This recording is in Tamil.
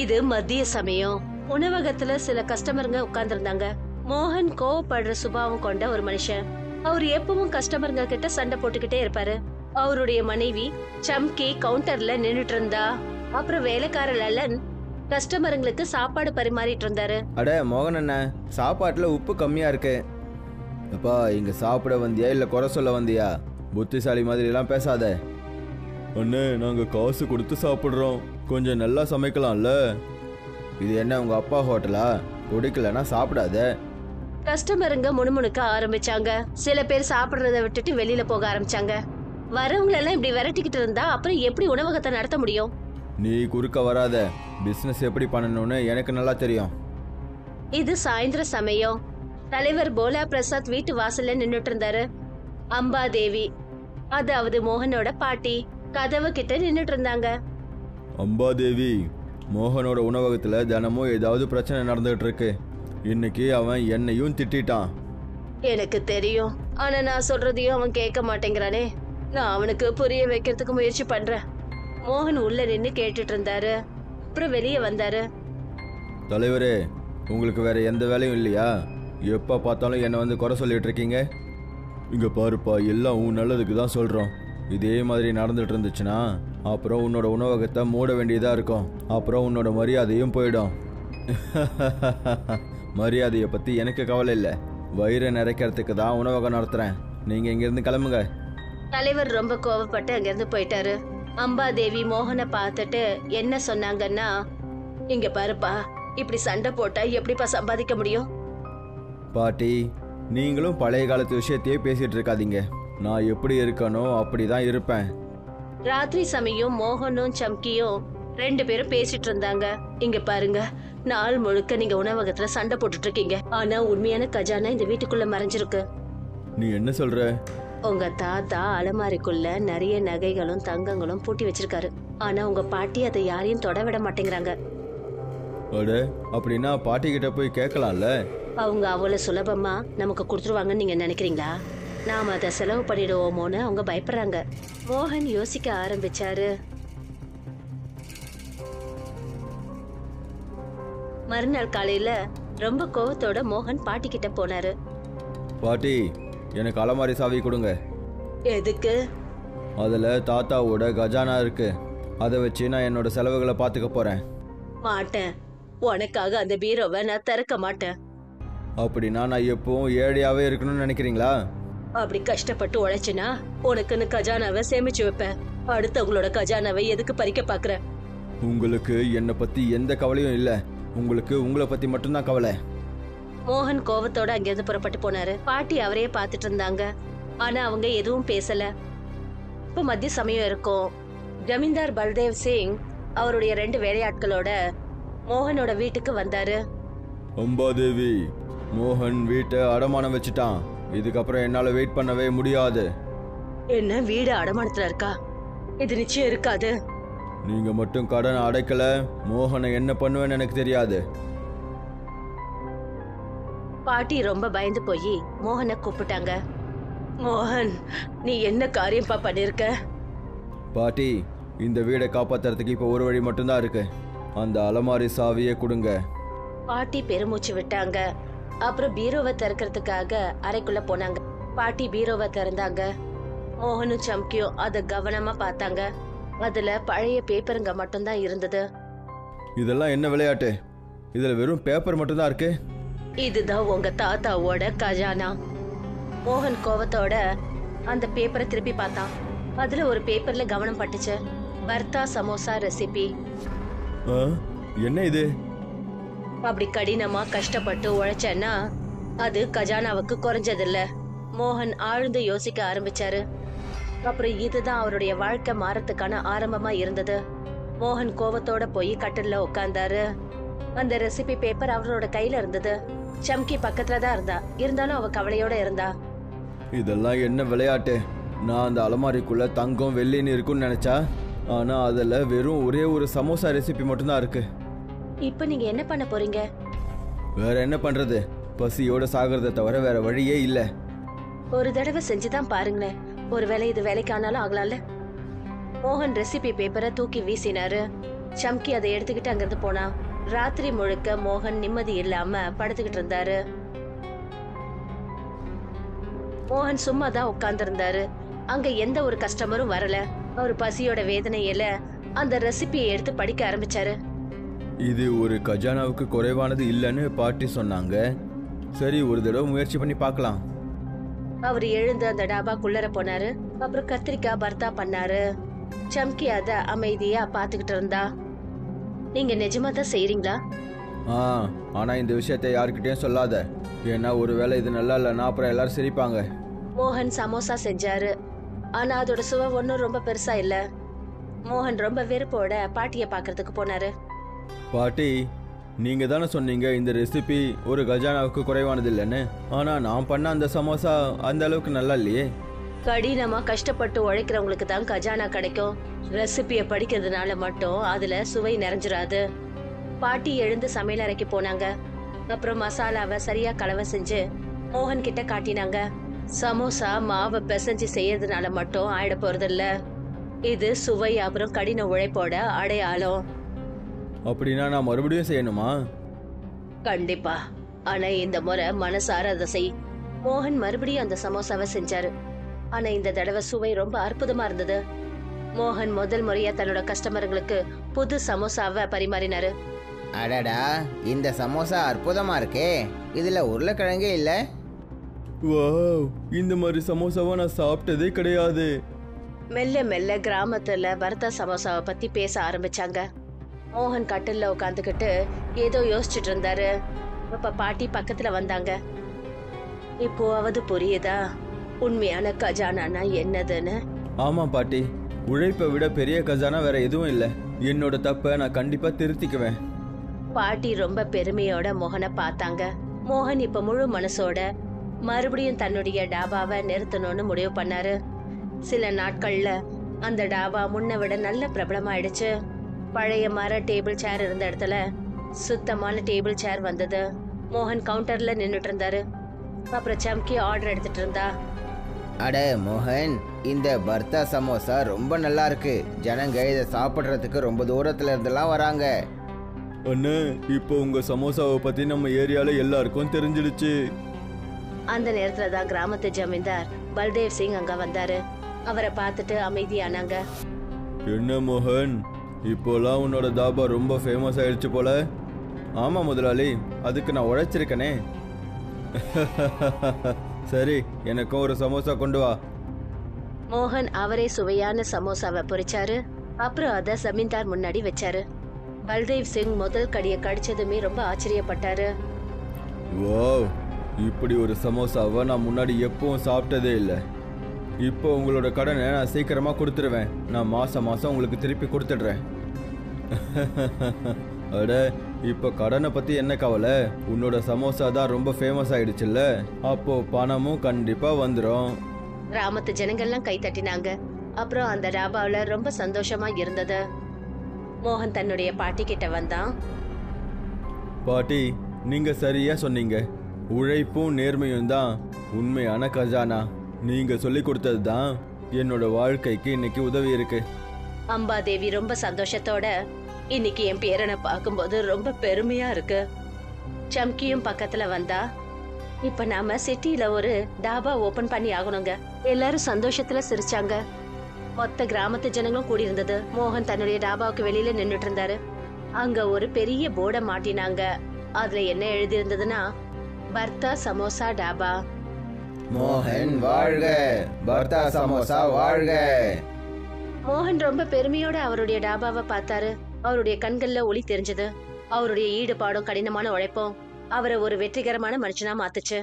இது மதிய சமயம். உணவகத்துல சில கஸ்டமருங்க உட்கார்ந்திருந்தாங்க. மோகன் கோவப்படுற சுபாவம் கொண்ட ஒரு மனுஷன். அவர் எப்பவும் கஸ்டமருங்க கிட்ட சண்டை போட்டுக்கிட்டே இருப்பாரு. அவருடைய மனைவி சம்கி கவுண்டர்ல நின்னுட்டு இருந்தா. அப்புறம் வேலைக்கார லல்லன் கஸ்டமருங்களுக்கு சாப்பாடு பரிமாறிட்டு இருந்தாரு. அட மோகன் அண்ணன், சாப்பாட்டுல உப்பு கம்மியா இருக்கு. அப்பா, இங்க சாப்பிட வந்தியா இல்ல குறை சொல்ல வந்தியா? புத்திசாலி மாதிரி எல்லாம் பேசாத. அண்ணே, நாங்க காசு கொடுத்து சாப்பிடுறோம், கொஞ்சம் நல்லா சமைக்கலாம்ல. இது என்ன உங்க அப்பா ஹோட்டலா? பிடிக்கலன்னா சாப்பிடாத. கஸ்டமருங்க முணுமுணுக்க ஆரம்பிச்சாங்க. சில பேர் சாப்பிடுறத விட்டுட்டு வெளியில போக ஆரம்பிச்சாங்க. வரவங்களெல்லாம் இப்படி விரட்டிக்கிட்டு இருந்தா அப்புறம் எப்படி உணவகத்தை நடத்த முடியும்? நீ குறுக்க வராத. பிசினஸ் எப்படி பண்ணணும்னு எனக்கு நல்லா தெரியும். இது சாயந்தர சமயம். தலைவர் போலா பிரசாத் வீட்டு வாசல்ல நின்னுட்டு இருந்தாரு. அம்பாதேவி, அதாவது மோகனோட பாட்டி, கதவு கிட்ட நின்னுட்டு இருந்தாங்க. அம்பாதேவி, மோகனோட உணவகத்துல தினமும் ஏதாவது பிரச்சனை நடந்துகிட்டு இருக்கு. இன்னைக்கு அவன் என்னையும் திட்டான். எனக்கு தெரியும், ஆனா நான் சொல்றதையும் அவன் கேட்க மாட்டேங்கிறானே. நான் அவனுக்கு புரிய வைக்கிறதுக்கு முயற்சி பண்றேன். மோகன் உள்ள நின்னு கேட்டுட்டு இருந்தாரு. அப்புறம் வெளியே வந்தாரு. தலைவரே, உங்களுக்கு வேற எந்த வேலையும் இல்லையா? எப்ப பார்த்தாலும் என்னை வந்து குறை சொல்லிட்டு இருக்கீங்க. இங்க பாருப்பா, எல்லாம் உன் நல்லதுக்கு தான் சொல்றோம். இதே மாதிரி நடந்துட்டு இருந்துச்சுன்னா அப்புறம் உன்னோட உணவகத்தை மூட வேண்டியதா இருக்கும். அப்புறம் உன்னோட மரியாதையும் போயிடும். மரியாதையை பத்தி எனக்கு கவலை இல்லை. வயிறை நிறைக்கிறதுக்கு தான் உணவகம் நடத்துறேன். நீங்க இங்கிருந்து கிளம்புங்க. தலைவர் ரொம்ப கோவப்பட்டு அங்கிருந்து போயிட்டாரு. அம்பாதேவி மோகனை பார்த்துட்டு என்ன சொன்னாங்கன்னா, இங்க பாருப்பா, இப்படி சண்டை போட்டா எப்படிப்பா சம்பாதிக்க முடியும்? பாட்டி, நீங்களும் பழைய காலத்து விஷயத்தையே பேசிட்டு இருக்காதீங்க. நான் எப்படி இருக்கணும் அப்படிதான் இருப்பேன். ராத்திரி சமயம் மோகனும் சம்கியும் ரெண்டு பேரும் பேசிட்டு இருந்தாங்க. இங்க பாருங்க, நாள் முழுக்க நீங்க உணவகத்துல சண்டை போட்டுட்டு இருக்கீங்க. ஆனா உண்மையான கஜானா இந்த வீட்டுக்குள்ள மறைஞ்சிருக்கு. நீ என்ன சொல்ற? உங்க தாத்தா அலமாரிக்குள்ள நிறைய நகைகளும் தங்கங்களும் பூட்டி வச்சிருக்காரு. ஆனா உங்க பாட்டி அதை யாரையும் தொட விட மாட்டேங்கிறாங்க. அட, அப்படின்னா பாட்டி கிட்ட போய் கேட்கலாம்ல. அவங்க அவ்வளவு சுலபமா நமக்கு கொடுத்துருவாங்கன்னு நீங்க நினைக்கிறீங்களா? நாம அதை செலவு பண்ணிடுவோமோன்னு அவங்க பயப்படுறாங்க. மோகன் யோசிக்க ஆரம்பிச்சாரு. மறுநாள் காலையில ரொம்ப கோவத்தோட மோகன் பாட்டி கிட்ட போனாரு. பாட்டி, எனக்கு அலமாரி சாவி கொடுங்க. எதுக்கு? அதுல தாத்தாவோட கஜானா இருக்கு. அதை வச்சு நான் என்னோட செலவுகளை பார்த்துக்க போறேன். மாட்டேன். உனக்காக அந்த பீரோவை நான் திறக்க மாட்டேன். அப்படின்னா நான் எப்பவும் ஏழையாவே இருக்கணும்னு நினைக்கிறீங்களா? அப்படி கஷ்டப்பட்டு உழைச்சினா உனக்குன்னு கஜானாவை சேமிச்சு வைப்பேன். அடுத்தவங்களோட கஜானாவை எதுக்கு பறிக்க பாக்குற? உங்களுக்கு என்னை பத்தி எந்த கவலையும் இல்ல. உங்களுக்கு உங்களை பத்தி மட்டும்தான் கவலை. மோகன் கோவத்தோட அங்கிருந்து புறப்பட்டு போனாரு. பாட்டி அவரையே பார்த்துட்டு இருந்தாங்க. ஆனா அவங்க எதுவும் பேசல. இப்ப மத்திய சமயம் இருக்கும். ஜமீன்தார் பல்தேவ் சிங் அவருடைய 2 வேலையாட்களோட மோகனோட வீட்டுக்கு வந்தாரு. அம்பாதேவி, மோகன் வீட்டை அடமானம் வச்சுட்டான். இதுக்கப்புறம் என்னால வெயிட் பண்ணவே முடியாது. என்ன, வீடு அடமானத்துல இருக்கா? இது நிச்சயம் இருக்காது. நீங்க மட்டும் கடன் அடைக்கல, மோகனை என்ன பண்ணுவேன்னு எனக்கு தெரியாது. பாட்டி ரொம்ப பயந்து போய் மோகனை கூப்பிட்டாங்க. மோகன், நீ என்ன காரியம்பா பண்ணிருக்க? பாட்டி, இந்த வீடை காப்பாத்துறதுக்கு இப்ப ஒரு வழி மட்டும்தான் இருக்கு. அந்த அலமாரி சாவியை கொடுங்க. பாட்டி பெருமூச்சு விட்டாங்க. அப்புறம் பீரோவை திறக்கிறதுக்காக அறைக்குள்ள போனாங்க. பாட்டி பீரோவை திறந்தாங்க. மோகனும் சம்கியும் அதை கவனமா பார்த்தாங்க. அதுல பழைய பேப்பருங்க மட்டும்தான் இருந்தது. இதெல்லாம் என்ன விளையாட்டு? இதுல வெறும் பேப்பர் மட்டும்தான் இருக்கு. இதுதான் உங்க தாத்தாவோட கஜானா. மோகன் கோவத்தோட அந்த பேப்பரை திருப்பி பார்த்தான். அதுல ஒரு பேப்பர்ல கவனம் பட்டுச்சு. பர்தா சமோசா ரெசிபி. என்ன இது? அப்படி கடினமா கஷ்டப்பட்டு உழைச்சேன்னா அது கஜானாவுக்கு குறைஞ்சதில்ல. மோகன் ஆழ்ந்து யோசிக்க ஆரம்பிச்சாரு. அப்புறம் இதுதான் அவருடைய வாழ்க்கை மாறத்துக்கான ஆரம்பமா இருந்தது. மோகன் கோவத்தோட போய் கட்டில்ல உட்கார்ந்தாரு. அந்த ரெசிபி பேப்பர் அவரோட கையில இருந்தது. சம்கி பக்கத்துல தான் இருந்தாலும் அவ கவலையோட இருந்தா. இதெல்லாம் என்ன விளையாட்டு? நான் அந்த அலமாரிக்குள்ள தங்கம் வெள்ளின்னு இருக்குன்னு நினைச்சா, ஆனா அதுல வெறும் ஒரே ஒரு சமோசா ரெசிபி மட்டும்தான் இருக்கு. இப்ப நீங்க என்ன பண்ண போறீங்க? வேற என்ன பண்றது? பசியோட சாகிறத தவிர வேற வழியே இல்ல. ஒரு தடவை செஞ்சுதான் பாருங்களேன், ஒருவேளை இது வேலைக்கு ஆனாலும் ஆகலாம்ல. மோகன் ரெசிபி பேப்பரை தூக்கி வீசினாரு. சம்கி அதை எடுத்துக்கிட்டு அங்கிருந்து போனான். ராத்திரி முழுக்க மோகன் நிம்மதி இல்லாம படுத்துக்கிட்டு இருந்தாரு. மோகன் சும்மா தான் உட்கார்ந்து இருந்தாரு. அங்க எந்த ஒரு கஸ்டமரும் வரல. அவர் பசியோட வேதனையில அந்த ரெசிபியை எடுத்து படிக்க ஆரம்பிச்சாரு. இது ஒரு கஜானாவுக்கு குறைவானது இல்லைன்னு பாட்டி சொன்னாங்க. சரி, ஒரு தடவை முயற்சி பண்ணி பார்க்கலாம். அவர் எழுந்து அந்த டாபாக்குள்ளர போனாரு. அப்புறம் கத்திரிக்காய் பர்த்தா பண்ணாரு. சம்கி அத அமைதியா பாத்துக்கிட்டு இருந்தா. நீங்க நிஜமா தான் செய்றீங்களா? ஆனா இந்த விஷயத்தை யாருக்கிட்டையும் சொல்லாத. ஏன்னா ஒருவேளை இது நல்லா இல்லைன்னா அப்புறம் எல்லாரும் சிரிப்பாங்க. மோகன் சமோசா செஞ்சாரு. ஆனா அதோட சுவை ஒன்னும் ரொம்ப பெருசா இல்ல. மோகன் ரொம்ப வெறுப்போட பாட்டிய பாக்குறதுக்கு போனாரு. பாட்டி, நீங்க தானே சொன்னீங்க இந்த ரெசிபி ஒரு கஜானாவுக்கு குறைவானது இல்லைன்னு. ஆனா நான் பண்ண அந்த சமோசா அந்த அளவுக்கு நல்லா இல்லையே. கடினமா கஷ்டப்பட்டு உழைக்கிறவங்களுக்கு தான் கஜானா கிடைக்கும். ரெசிபிய படிக்கிறதுனால மட்டும் அதுல சுவை நிறைஞ்சிராது. பாட்டி எழுந்து சமையல் அறைக்கு போனாங்க. அப்புறம் மசாலாவை சரியா கலவை செஞ்சு மோகன் கிட்ட காட்டினாங்க. சமோசா மாவை பிசைஞ்சு செய்யறதுனால மட்டும் ஆயிட போறதில்ல. இது சுவை அப்புறம் கடின உழைப்போட அடையாளம். அப்படின்னா நான் மறுபடியும் செய்யணுமா? கண்டிப்பா. ஆனா இந்த முறை மனசார அதை செய். மோகன் மறுபடியும் அந்த சமோசாவை செஞ்சாரு. ஆனா இந்த தடவை சுவை ரொம்ப அற்புதமா இருந்தது. மோகன் முதல் முறையா தன்னோட கஸ்டமர்களுக்கு புது சமோசாவை பரிமாறினாரு. அடடா, இந்த சமோசா அற்புதமா இருக்கே. இதுல உருளைக்கிழங்கே இல்ல. வாவ், இந்த மாதிரி சமோசாவை நான் சாப்பிட்டதே கிடையாது. மெல்ல மெல்ல கிராமத்துல பர்தா சமோசாவை பத்தி பேச ஆரம்பிச்சாங்க. மோகன் கட்டில்ல உட்காந்துக்கிட்டு ஏதோ யோசிச்சுட்டு இருந்தாரு. அப்ப பாட்டி பக்கத்துல வந்தாங்க. இப்போவாவது புரியுதா உண்மையான கஜானானா என்னதுன்னு? ஆமா பாட்டி, உழைப்பை விட பெரிய கஜானா வேற எதுவும் இல்லை. என்னோட தப்பை நான் கண்டிப்பா திருத்திக்குவேன். பாட்டி ரொம்ப பெருமையோட மோகனை பார்த்தாங்க. மோகன் இப்ப முழு மனசோட மறுபடியும் தன்னுடைய டாபாவை நிறுத்தணும்னு முடிவு பண்ணாரு. சில நாட்கள்ல அந்த டாபா முன்ன விட நல்ல பிரபலமாயிடுச்சு. பழைய மர டேபிள் சேர் இருந்த இடத்துல சுத்தமான டேபிள் சேர் வந்தது. மோகன் கவுண்டர்ல நின்னுட்டு இருந்தாரு. அப்புறம் சம்கி ஆர்டர் எடுத்துட்டு இருந்தா. அட மோகன், இந்த பர்தா சமோசா ரொம்ப நல்லா இருக்கு. ஜனங்க இதை சாப்பிட்றதுக்கு ரொம்ப தூரத்துல இருந்தெல்லாம் வராங்க. அண்ணே, இப்போ உங்க சமோசாவை பத்தி நம்ம ஏரியால எல்லாருக்கும் தெரிஞ்சிடுச்சு. அந்த நேரத்துல தான் கிராமத்து ஜமீன்தார் பல்தேவ் சிங் அங்க வந்தாரு. அவரை பார்த்துட்டு அமைதியானாங்க. என்ன மோகன், இப்போலாம் உன்னோட தாபா ரொம்ப ஃபேமஸ் ஆயிடுச்சு போல. ஆமா முதலாளி, அதுக்கு நான் உழைச்சிருக்கனே. சரி, எனக்கும் ஒரு சமோசா கொண்டு வா. மோகன் அவரே சுவையான சமோசாவை பொரிச்சாரு. அப்புறம் அத ஜமீன்தார் முன்னாடி வச்சாரு. பல்தேவ் சிங் முதல் கடியை கடிச்சதுமே ரொம்ப ஆச்சரியப்பட்டாரு. வாவ், இப்படி ஒரு சமோசாவை நான் முன்னாடி எப்பவும் சாப்பிட்டதே இல்லை. இப்போ உங்களோட கடனை நான் சீக்கிரமா கொடுத்துருவேன். நான் மாசம் மாசம் உங்களுக்கு திருப்பி கொடுத்துடுறேன். அட, இப்போ கடனை பத்தி என்ன கவலை? உன்னோட சமோசா தான் ரொம்ப ஃபேமஸ் ஆயிடுச்சுல்ல, அப்போ பணமும் கண்டிப்பா வந்துடும். கிராமத்து ஜனங்கள்லாம் கை தட்டினாங்க. அப்புறம் அந்த டாபாவில ரொம்ப சந்தோஷமா இருந்தது. மோகன் தன்னுடைய பாட்டி கிட்ட வந்தான். பாட்டி, நீங்க சரியா சொன்னீங்க. உழைப்பும் நேர்மையும் தான் உண்மையான கஜானா. நீங்க சொல்லி கொடுத்தது தான் என்னோட வாழ்க்கைக்கு இன்னைக்கு உதவி இருக்கு. அம்பாதேவி ரொம்ப சந்தோஷத்தோட, இன்னைக்கு என் பேரனை பார்க்கும்போது ரொம்ப பெருமையா இருக்கு. சம்கியும் பக்கத்துல வந்தா. இப்ப நாம சிட்டில ஒரு டாபா ஓபன் பண்ணி ஆகணுங்க. எல்லாரும் சந்தோஷத்துல சிரிச்சாங்க. மொத்த கிராமத்து ஜனங்களும் கூடி இருந்தது. மோகன் தன்னுடைய டாபாவுக்கு வெளியில நின்னுட்டு இருந்தாரு. அங்க ஒரு பெரிய போர்டை மாட்டினாங்க. அதுல என்ன எழுதி இருந்ததுன்னா, பர்தா சமோசா டாபா. மோகன் வாழ்க, பர்தா சமோசா வாழ்க. மோகன் ரொம்ப பெருமையோட அவருடைய டாபாவை பார்த்தாரு. அவருடைய கண்கள்ல ஒளி தெரிஞ்சது. அவருடைய ஈடுபாடும் கடினமான உழைப்பும் அவரை ஒரு வெற்றிகரமான மனுஷனா மாத்துச்சு.